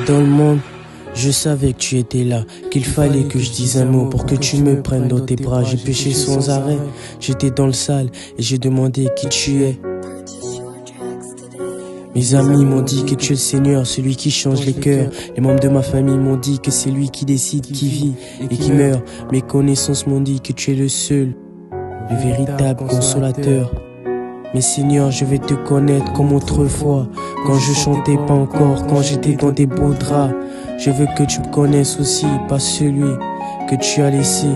dans le monde, je savais que tu étais là, qu'il fallait que je dise un mot pour que tu me prennes dans tes bras. J'ai péché sans arrêt, j'étais dans le sale et j'ai demandé qui tu es. Mes amis m'ont dit que tu es le Seigneur, celui qui change les cœurs. Les membres de ma famille m'ont dit que c'est lui qui décide qui vit et qui meurt. Mes connaissances m'ont dit que tu es le seul, le véritable consolateur. Mais Seigneur, je vais te connaître comme autrefois, quand je chantais pas encore, quand j'étais dans des beaux draps. Je veux que tu me connaisses aussi, pas celui que tu as laissé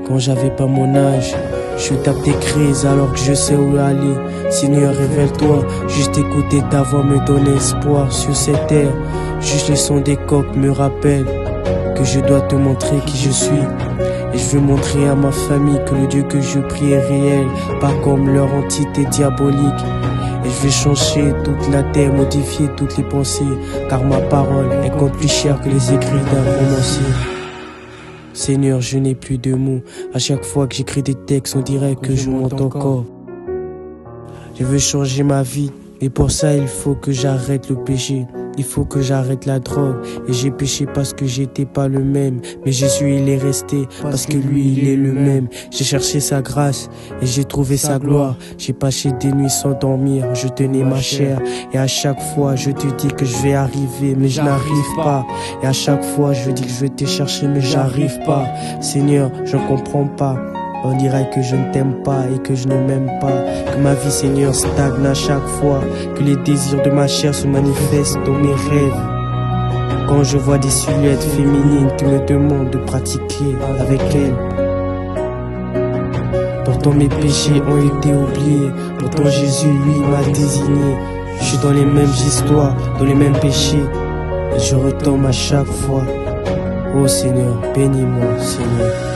quand j'avais pas mon âge. Je tape des crises alors que je sais où aller. Seigneur, révèle-toi, juste écouter ta voix me donne espoir sur cette terre. Juste le son des coqs me rappelle que je dois te montrer qui je suis. Et je veux montrer à ma famille que le Dieu que je prie est réel, pas comme leur entité diabolique. Et je vais changer toute la terre, modifier toutes les pensées, car ma parole, elle compte plus cher que les écrits d'un romancier. Seigneur, je n'ai plus de mots. À chaque fois que j'écris des textes, on dirait que je monte encore. Je veux changer ma vie, et pour ça il faut que j'arrête le péché. Il faut que j'arrête la drogue. Et j'ai péché parce que j'étais pas le même. Mais Jésus il est resté parce que lui il est le même. J'ai cherché sa grâce et j'ai trouvé sa gloire. J'ai passé des nuits sans dormir, je tenais ma chair. Et à chaque fois je te dis que je vais arriver, mais je n'arrive pas. Et à chaque fois je dis que je vais te chercher, mais j'arrive pas. Seigneur, je ne comprends pas. On dirait que je ne t'aime pas et que je ne m'aime pas. Que ma vie, Seigneur, stagne à chaque fois. Que les désirs de ma chair se manifestent dans mes rêves. Quand je vois des silhouettes féminines qui me demandent de pratiquer avec elles. Pourtant mes péchés ont été oubliés. Pourtant Jésus, lui, m'a désigné. Je suis dans les mêmes histoires, dans les mêmes péchés. Et je retombe à chaque fois. Oh Seigneur, bénis-moi, Seigneur.